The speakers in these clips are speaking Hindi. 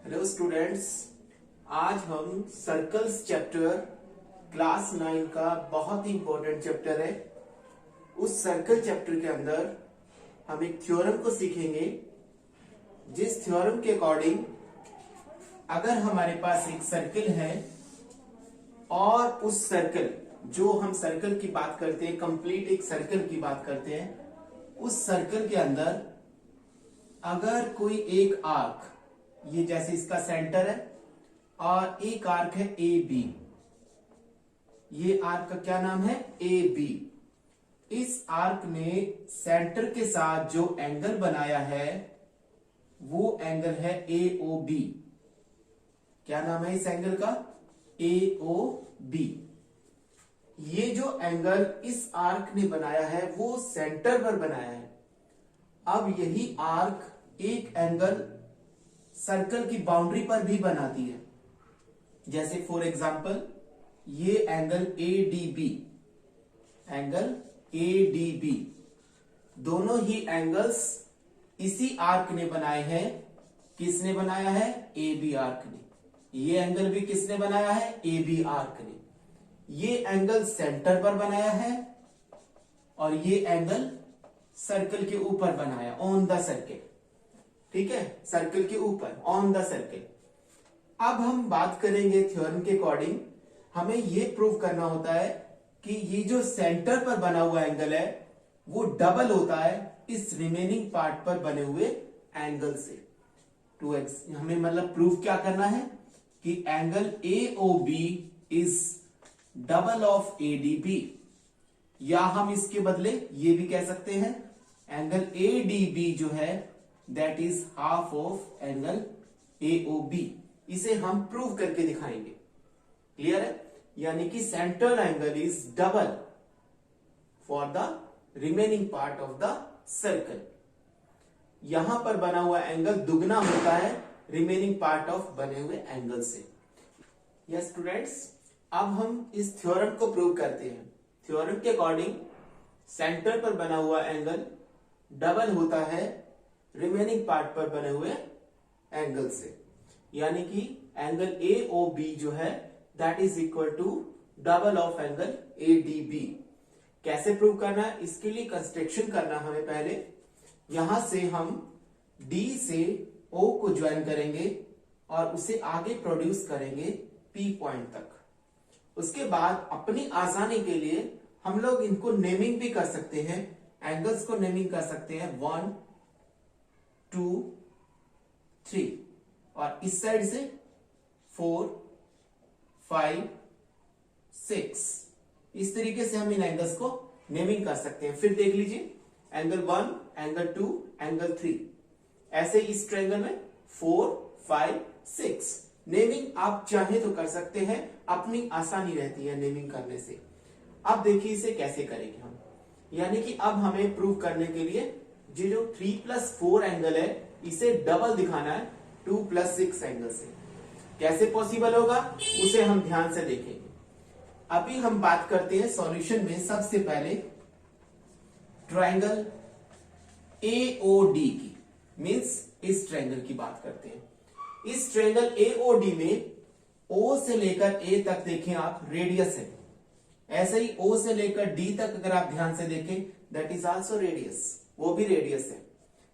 हेलो स्टूडेंट्स, आज हम सर्कल्स चैप्टर क्लास 9 का बहुत ही इंपॉर्टेंट चैप्टर है। उस सर्कल चैप्टर के अंदर हम एक थ्योरम को सीखेंगे, जिस थ्योरम के अकॉर्डिंग अगर हमारे पास एक सर्कल है और उस सर्कल जो हम सर्कल की बात करते हैं, कंप्लीट एक सर्कल की बात करते हैं, उस सर्कल के अंदर अगर कोई एक आर्क, ये जैसे इसका सेंटर है और एक आर्क है ए बी, ये आर्क का क्या नाम है? A B. इस आर्क में सेंटर के साथ जो एंगल बनाया है वो एंगल है ए ओ बी। क्या नाम है इस एंगल का? ए ओ बी। ये जो एंगल इस आर्क ने बनाया है वो सेंटर पर बनाया है। अब यही आर्क एक एंगल सर्कल की बाउंड्री पर भी बनाती है। जैसे फॉर एग्जांपल ये angle A D B, angle A D B, दोनों ही एंगल्स इसी आर्क ने बनाए हैं। किसने बनाया है? ए बी आर्क ने। ये एंगल भी किसने बनाया है? ए बी आर्क ने। ये एंगल सेंटर पर बनाया है और ये एंगल सर्कल के ऊपर बनाया, ऑन द सर्कल। ठीक है, सर्कल के ऊपर, ऑन द सर्कल। अब हम बात करेंगे थ्योरम के अकॉर्डिंग, हमें यह प्रूव करना होता है कि ये जो सेंटर पर बना हुआ एंगल है वो डबल होता है इस रिमेनिंग पार्ट पर बने हुए एंगल से। हमें मतलब प्रूव क्या करना है कि angle A O B is double of A D B, या हम इसके बदले ये भी कह सकते हैं एंगल ए डी बी जो है that is half of angle A O B. इसे हम प्रूव करके दिखाएंगे। क्लियर है? यानी कि central angle is double for the remaining part of the circle. यहां पर बना हुआ एंगल दुगना होता है रिमेनिंग पार्ट ऑफ बने हुए एंगल से। यस स्टूडेंट्स, अब हम इस थ्योरम को प्रूव करते हैं। थ्योरम के अकॉर्डिंग सेंटर पर बना हुआ एंगल डबल होता है रिमेनिंग पार्ट पर बने हुए एंगल से, यानी कि एंगल ए ओ बी जो है that is equal to double of angle A D B. कैसे प्रूव करना है? इसके लिए कंस्ट्रक्शन करना हमें पहले। यहां से हम डी से ओ को ज्वाइन करेंगे और उसे आगे प्रोड्यूस करेंगे पी पॉइंट तक। उसके बाद अपनी आसानी के लिए हम लोग इनको नेमिंग भी कर सकते हैं, एंगल्स को नेमिंग कर सकते हैं 1 2 3, और इस साइड से 4 5 6। इस तरीके से हम इन एंगल्स को नेमिंग कर सकते हैं। फिर देख लीजिए एंगल 1, एंगल 2, एंगल 3, ऐसे इस ट्रायंगल में 4 5 6। नेमिंग आप चाहे तो कर सकते हैं, अपनी आसानी रहती है नेमिंग करने से। अब देखिए इसे कैसे करेंगे हम, यानी कि अब हमें प्रूव करने के लिए जो 3+4 एंगल है इसे डबल दिखाना है 2+6 एंगल से। कैसे पॉसिबल होगा उसे हम ध्यान से देखेंगे। अभी हम बात करते हैं सॉल्यूशन में सबसे पहले ट्रायंगल एओडी की, मींस इस ट्रायंगल की बात करते हैं। इस ट्रायंगल एओडी में ओ से लेकर ए तक देखें आप रेडियस है, ऐसे ही ओ से लेकर डी तक अगर आप ध्यान से देखें दैट इज आल्सो रेडियस, वो भी रेडियस है।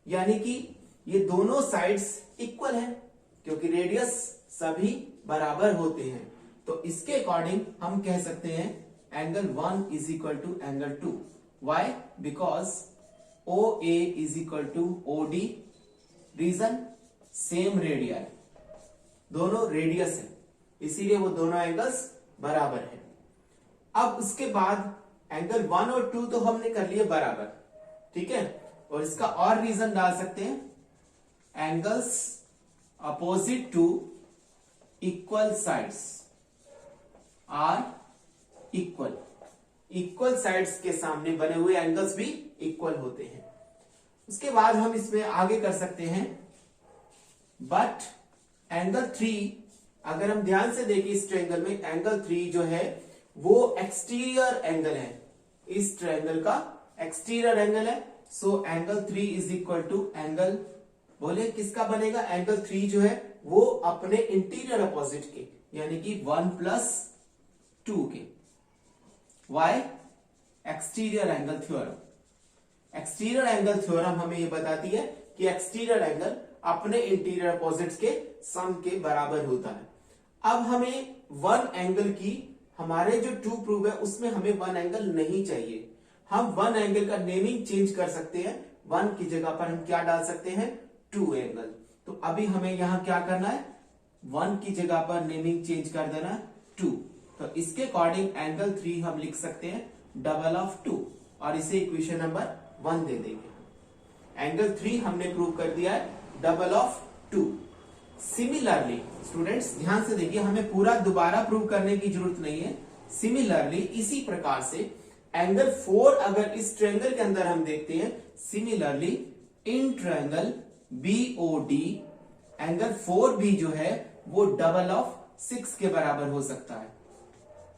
यानी कि ये दोनों साइड्स इक्वल है क्योंकि रेडियस सभी बराबर होते हैं। तो इसके अकॉर्डिंग हम कह सकते हैं angle 1 is equal to angle 2। Why? Because O A is equal to O D. Reason? Same radius, दोनों रेडियस है, इसीलिए वो दोनों एंगल्स बराबर है। अब उसके बाद एंगल 1 और 2 तो हमने कर लिए बराबर, ठीक है, और इसका और रीजन डाल सकते हैं angles opposite to equal sides are equal. Equal sides के सामने बने हुए एंगल्स भी इक्वल होते हैं। उसके बाद हम इसमें आगे कर सकते हैं बट एंगल 3, अगर हम ध्यान से देखें इस ट्रायंगल में एंगल 3 जो है वो एक्सटीरियर एंगल है, इस ट्रायंगल का एक्सटीरियर एंगल है। So angle 3 is equal to angle बोले किसका बनेगा, एंगल 3 जो है वो अपने इंटीरियर अपोजिट के यानी कि 1+2 के। Why, exterior angle theorem. Exterior angle theorem हमें ये बताती है कि एक्सटीरियर एंगल अपने इंटीरियर अपोजिट्स के सम के बराबर होता है। अब हमें वन एंगल की, हमारे जो टू प्रूव है उसमें हमें वन एंगल नहीं चाहिए। हम वन एंगल का नेमिंग चेंज कर सकते हैं। वन की जगह पर हम क्या डाल सकते हैं, टू एंगल। तो अभी हमें यहां क्या करना है, वन की जगह पर नेमिंग चेंज कर देना है टू। तो इसके अकॉर्डिंग एंगल 3 हम लिख सकते हैं डबल ऑफ 2 और इसे इक्वेशन नंबर 1 दे देंगे। एंगल 3 हमने प्रूव कर दिया है डबल ऑफ 2। सिमिलरली स्टूडेंट्स ध्यान से देखिए, हमें पूरा दोबारा प्रूव करने की जरूरत नहीं है। सिमिलरली इसी प्रकार से एंगल 4 अगर इस ट्रायंगल के अंदर हम देखते हैं, similarly in triangle BOD angle 4B जो है वो डबल ऑफ 6 के बराबर हो सकता है।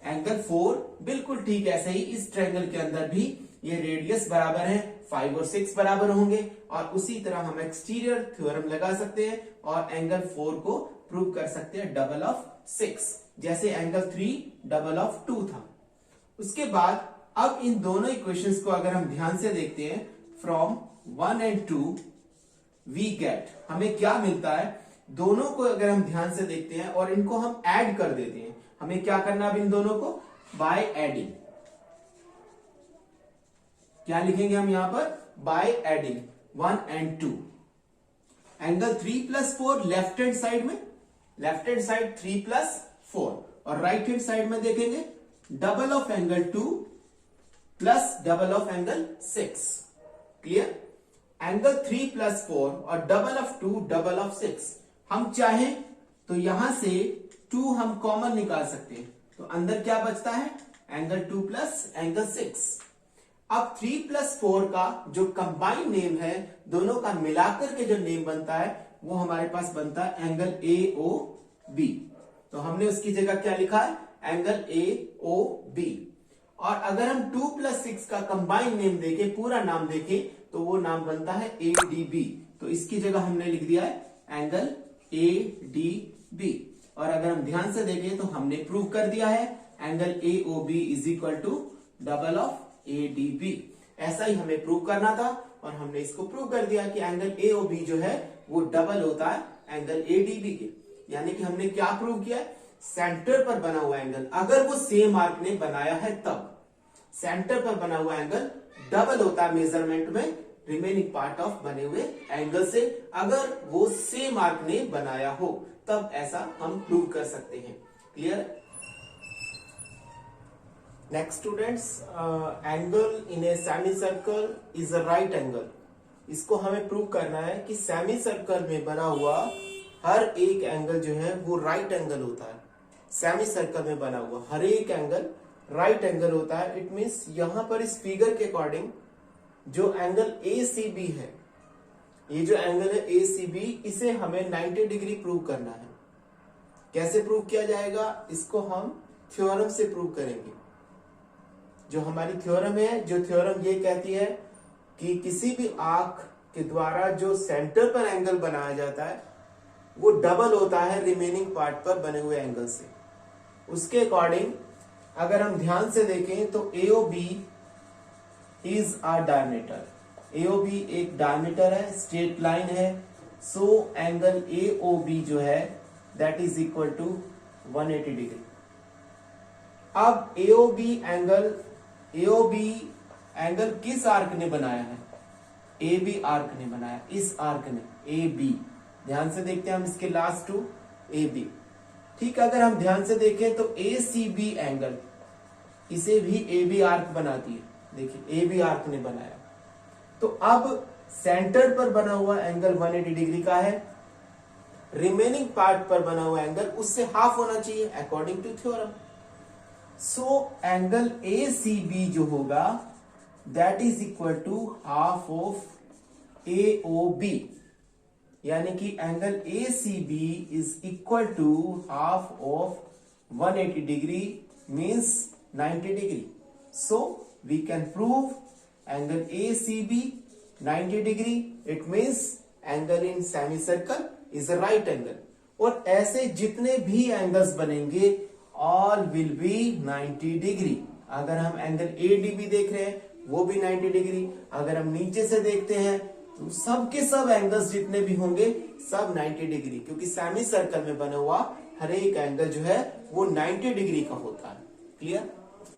एंगल 4 बिल्कुल ठीक ऐसे ही इस ट्रायंगल के अंदर भी ये रेडियस बराबर है, 5 और 6 बराबर होंगे और उसी तरह हम एक्सटीरियर थ्योरम लगा सकते हैं और एंगल 4 को प्रूव कर सकते हैं डबल ऑफ 6, जैसे एंगल 3 डबल ऑफ 2 था। उसके बाद अब इन दोनों इक्वेशंस को अगर हम ध्यान से देखते हैं, फ्रॉम 1 and 2 वी गेट, हमें क्या मिलता है, दोनों को अगर हम ध्यान से देखते हैं और इनको हम ऐड कर देते हैं, हमें क्या करना अब इन दोनों को, बाय एडिंग। क्या लिखेंगे हम यहां पर, by adding 1 and 2। Angle 3+4 left hand side में, लेफ्ट हैंड साइड 3+4 और राइट हैंड साइड में देखेंगे double of angle 2 plus double of angle 6। Clear, angle 3+4 और डबल ऑफ 2 डबल ऑफ 6। हम चाहें तो यहां से 2 हम कॉमन निकाल सकते हैं, तो अंदर क्या बचता है, एंगल 2 प्लस एंगल 6। अब 3+4 का जो कंबाइंड नेम है, दोनों का मिलाकर के जो नेम बनता है वो हमारे पास बनता है एंगल AOB। तो हमने उसकी जगह क्या लिखा है, एंगल AOB। और अगर हम 2+6 का कंबाइंड नेम देखें, पूरा नाम देखें, तो वो नाम बनता है ADB। तो इसकी जगह हमने लिख दिया है एंगल ADB। और अगर हम ध्यान से देखें तो हमने प्रूव कर दिया है angle AOB is equal to double of ADB। ऐसा ही हमें प्रूव करना था और हमने इसको प्रूव कर दिया कि एंगल AOB जो है वो डबल होता है एंगल ADB के। यानी कि हमने क्या प्रूव किया, सेंटर पर बना हुआ एंगल अगर वो सेम आर्क ने बनाया है तब सेंटर पर बना हुआ एंगल डबल होता है मेजरमेंट में रिमेनिंग पार्ट ऑफ बने हुए एंगल से, अगर वो सेम आर्क ने बनाया हो तब ऐसा हम प्रूव कर सकते हैं। Clear. Next students, angle in a semi circle is a right angle. इसको हमें प्रूव करना है कि सेमी सर्कल में बना हुआ हर एक एंगल जो है वो राइट एंगल होता है। सेमी सर्कल में बना हुआ हर एक एंगल राइट एंगल होता है। इट मीन्स यहां पर इस फिगर के अकॉर्डिंग जो एंगल ACB है, ये जो एंगल है ACB, इसे हमें 90 डिग्री प्रूव करना है। कैसे प्रूव किया जाएगा, इसको हम थ्योरम से प्रूव करेंगे। जो हमारी थ्योरम है, जो थ्योरम ये कहती है कि किसी भी आर्क के द्वारा जो सेंटर पर एंगल बनाया जाता है वो डबल होता है रिमेनिंग पार्ट पर बने हुए एंगल से। उसके अकॉर्डिंग अगर हम ध्यान से देखें तो AOB is a diameter. AOB एक डायमीटर है, स्ट्रेट लाइन है। सो एंगल AOB जो है that is equal to 180 degree. अब AOB एंगल किस आर्क ने बनाया है, AB आर्क ने बनाया, इस आर्क ने AB। ध्यान से देखते हैं हम इसके लास्ट टू AB। ठीक, अगर हम ध्यान से देखें तो ACB एंगल, इसे भी AB आर्क बनाती है। देखिए AB आर्क ने बनाया। तो अब सेंटर पर बना हुआ एंगल 180 डिग्री का है, रिमेनिंग पार्ट पर बना हुआ एंगल उससे हाफ होना चाहिए according to theorem. So angle ACB जो होगा that is equal to half of AOB। यानी कि angle ACB is equal to half of 180 degree means 90 degree. So we can prove angle ACB 90 degree. It means angle in semi circle is a right angle. और ऐसे जितने भी एंगल्स बनेंगे ऑल विल बी 90 डिग्री। अगर हम एंगल ADB देख रहे हैं वो भी 90 डिग्री, अगर हम नीचे से देखते हैं तो सब के सब एंगल्स जितने भी होंगे सब 90 डिग्री, क्योंकि सेमी सर्कल में बना हुआ हर एक एंगल जो है वो 90 डिग्री का होता है। क्लियर?